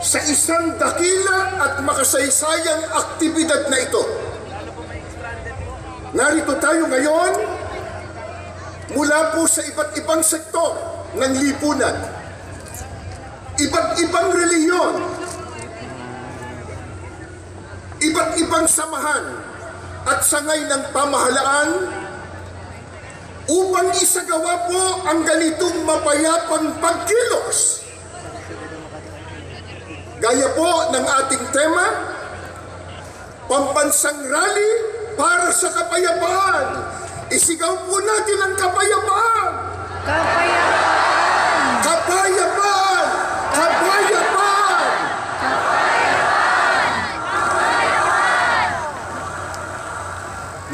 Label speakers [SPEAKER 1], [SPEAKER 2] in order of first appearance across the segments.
[SPEAKER 1] sa isang dakila at makasaysayang aktibidad na ito. Narito tayo ngayon mula po sa iba't ibang sektor ng lipunan, iba't ibang relihiyon, iba't ibang samahan at sangay ng pamahalaan upang isagawa po ang ganitong mapayapang pagkilos. Gaya po ng ating tema, pambansang rally para sa kapayapaan. Isigaw po natin ang kapayapaan!
[SPEAKER 2] Kapayapaan!
[SPEAKER 1] Kapayapaan! Kapayapaan!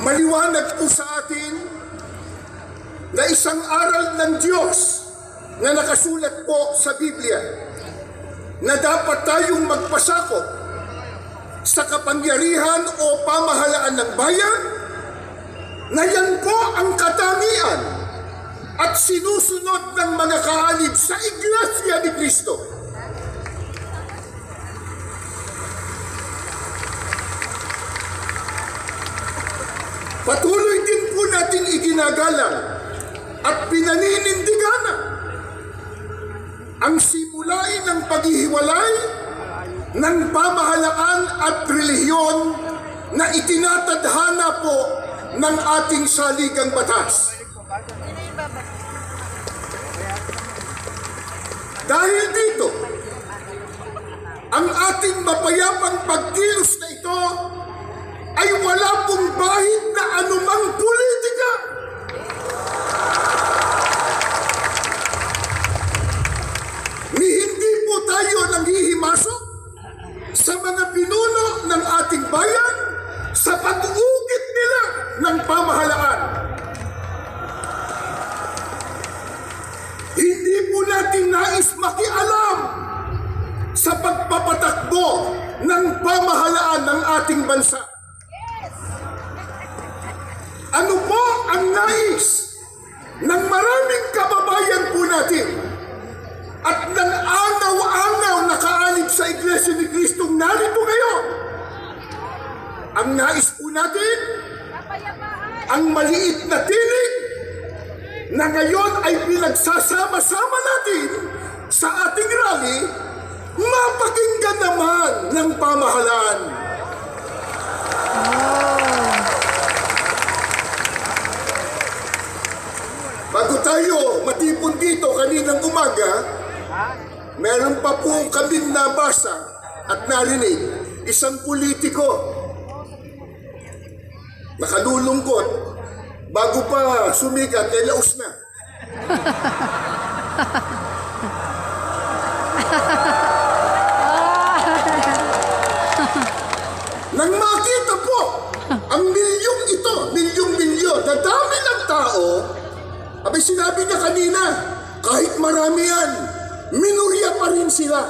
[SPEAKER 1] Maliwanag po sa atin na isang aral ng Diyos na nakasulat po sa Biblia na dapat tayong magpasakop sa kapangyarihan o pamahalaan ng bayan, na yan po ang katangian at sinusunod ng mga kaalib sa Iglesia ni Cristo. Patuloy din po natin iginagalang at pinaninindiganan ang simulain ng paghihiwalay ng pamahalaan at relihiyon na itinatadhana po ng ating saligang batas. Dahil dito, ang ating mapayapang pagkilos na ito ay wala pong bahid na anumang politika. Ni hindi po tayo nanghihimasok sa mga pinuno ng ating bayan sa pag-uukit nila ng pamahalaan. Hindi po natin nais makialam sa pagpapatakbo ng pamahalaan ng ating bansa. Ano po ang nais ng maraming kababayan po natin at ng anaw-anaw na kaalib sa Iglesia ni Cristong narito ngayon? Ang nais po natin, ang maliit na tinig na ngayon ay pinagsasama-sama natin sa ating rally, mapakinggan naman ng pamahalaan. Bago tayo matipon dito kaninang umaga, meron pa po kaming nabasa at narinig, isang politiko nakalulungkot, bago pa sumikat, laos na. Nang makita po ang milyong ito, milyong-milyon, na dami ng tao, abay sinabi niya kanina, kahit marami yan, minorya pa rin sila.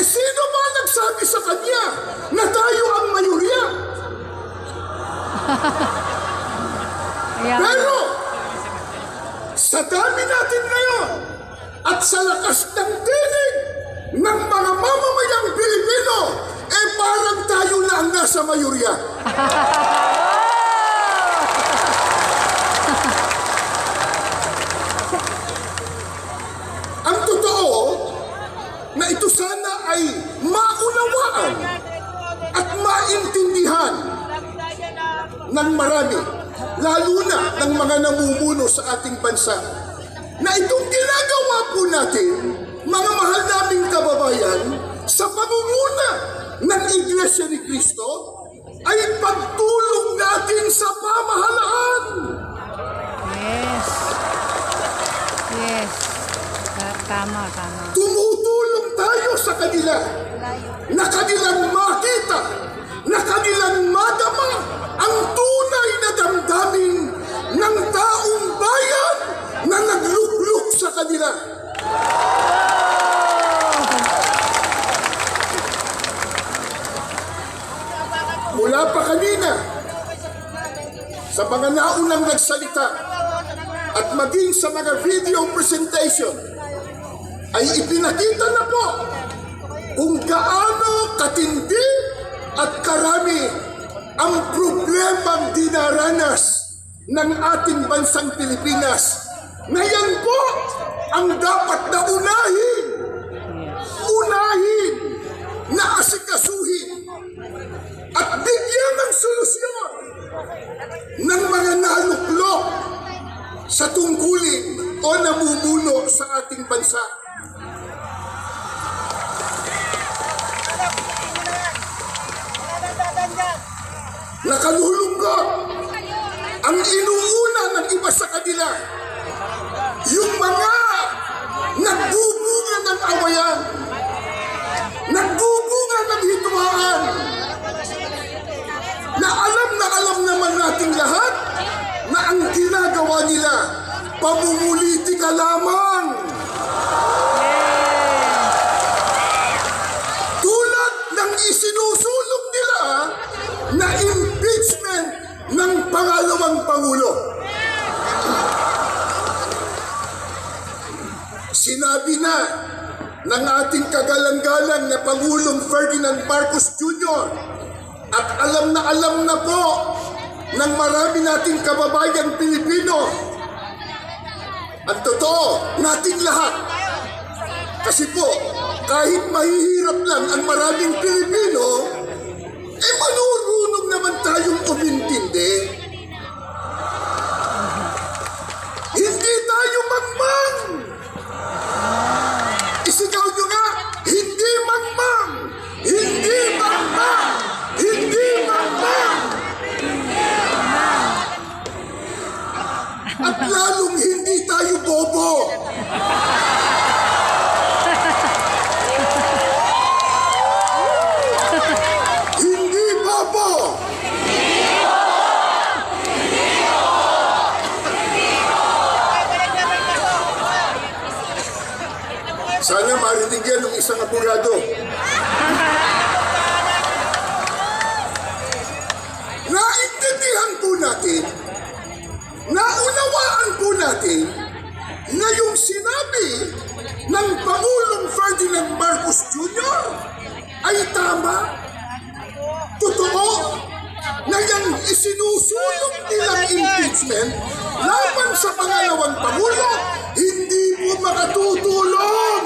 [SPEAKER 1] Sino ba nagsabi sa kanya na tayo ang mayorya? Pero, sa dami natin ngayon, at sa lakas ng tinig ng mga mamamayang Pilipino, parang tayo na ang nasa mayorya. Ang totoo, na ito sana ay maunawaan at maintindihan ng marami, lalo na ng mga namumuno sa ating bansa, na itong ginagawa po natin, mga mahal naming kababayan, sa pamumuna ng Iglesia ni Cristo, ay pagtulong natin sa pamahalaan.
[SPEAKER 2] Yes. Yes. Tama.
[SPEAKER 1] Tumutulong tayo sa kanila na kanilang makita, na kanilang madama ang tunay na damdamin ng taong bayan na naglukluk sa kanila. Mula pa kanina, sa mga naunang nagsalita, at maging sa mga video presentation ay ipinakita na po kung gaano katindi at karami ang problemang dinaranas ng ating bansang Pilipinas. Ngayon po ang dapat na unahin na asikasuhin at bigyan ng solusyon ng mga naluklok sa tungkulin o namumuno sa ating bansa. Nakalulungkot ang inuuna ng iba sa kanila, yung mga nagbubunga ng awayan, nagbubunga ng hituaan, na alam naman nating lahat na ang ginagawa nila, pamumulitika lamang. Tulad ng isinusulong nila na impeachment ng pangalawang Pangulo. Sinabi na ng ating kagalang-galang na Pangulong Ferdinand Marcos Jr. at alam na po ng marami nating kababayan Pilipino ang totoo nating lahat. Kasi po, kahit mahihirap lang ang maraming Pilipino, manurunong naman tayong umintindi. Hindi tayo mangmang. Isigaw nyo nga, hindi mangmang! Hindi mangmang! Hindi mangmang! At lalong hindi tayo bobo. Hindi bobo! Sana marinig yan ng isang abogado. Naintindihan po natin, naunawaan po natin na yung sinabi ng Pangulong Ferdinand Marcos Jr. ay tama. Totoo na yung isinusulong nilang impeachment laban sa pangalawang Pangulo hindi po makatutulong.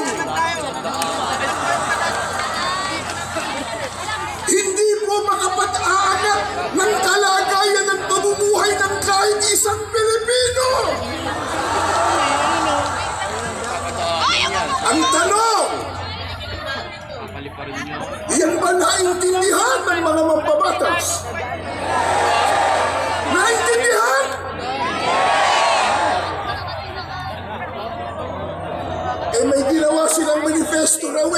[SPEAKER 1] Hindi po makapag-aangat ng kalagayan ng pamumuhay ng kahit isang Pilipino. Ang tanong, yan ba naintindihan ng mga mambabatas? Naintindihan? May ginawa silang manifesto raw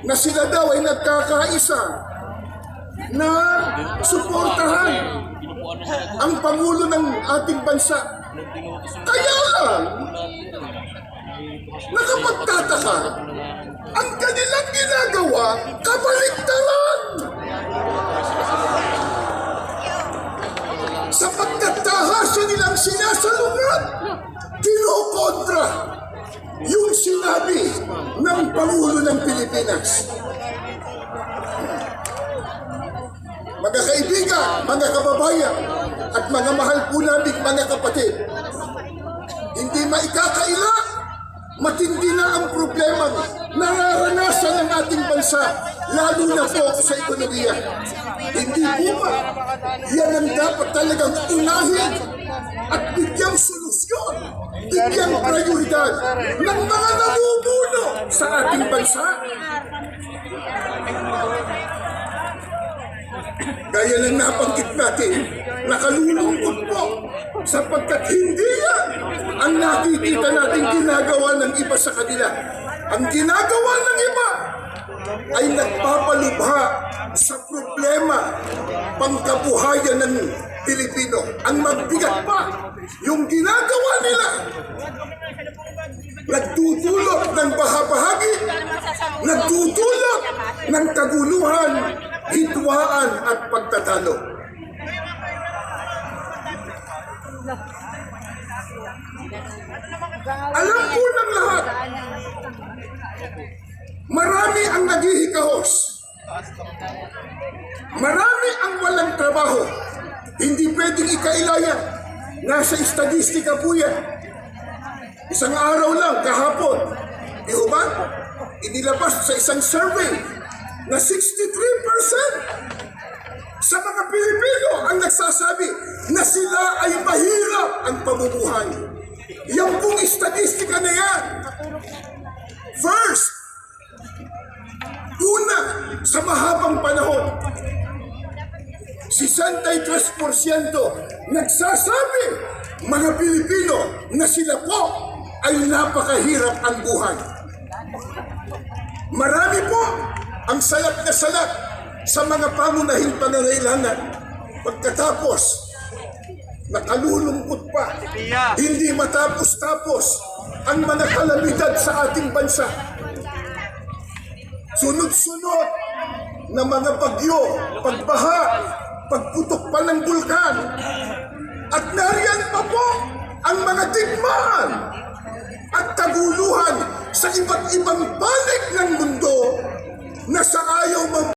[SPEAKER 1] na sila daw ay nagkakaisa na suportahan ang Pangulo ng ating bansa. Kaya lang, nakapagtataka, ang kanilang ginagawa, kabaliktaran. Sa pagkatahasa nilang sinasalungat, kinokontra yung sinabi ng Pangulo ng Pilipinas. Mga kaibigan, mga kababayan, at mga mahal po namin mga kapatid, hindi maikakaila, matindi na ang problema nararanasan ng ating bansa, lalo na po sa ekonomiya. Hindi po ba yan ang dapat talagang unahin at bigyang solusyon, bigyang prioridad ng mga namumuno sa ating bansa? Gaya ng nabanggit natin, nakalulungkot po sapagkat hindi yan ang nakikita natin ginagawa ng iba sa kanila. Ang ginagawa ng iba ay nagpapalubha sa problema pangkabuhayan ng Pilipino. Ang magbigat pa, yung ginagawa nila, nagtutulot ng bahabahagi, nagtutulot ng kaguluhan, hitwaan at pagtatalo. Alam po ng lahat, marami ang naghihikahos. Marami ang walang trabaho. Hindi pwedeng ikailayan. Nasa estadistika po yan. Isang araw lang, kahapon, di ba? Inilabas sa isang survey na 63% sa mga Pilipino ang nagsasabi na sila ay mahirap ang pamumuhay. Yan pong estadistika na yan. First, una, sa mahabang panahon, 63% nagsasabi, mga Pilipino, na sila po ay napakahirap ang buhay. Marami po ang salap na salap sa mga pangunahing pangangailangan. Pagkatapos, nakalulungkot pa, hindi matapos-tapos ang mga kalamidad sa ating bansa. Sunod-sunod na mga bagyo, pagbaha, pagputok pa ng bulkan. At nariyan pa po ang mga digmaan at kaguluhan sa iba't ibang panig ng mundo na sa ayaw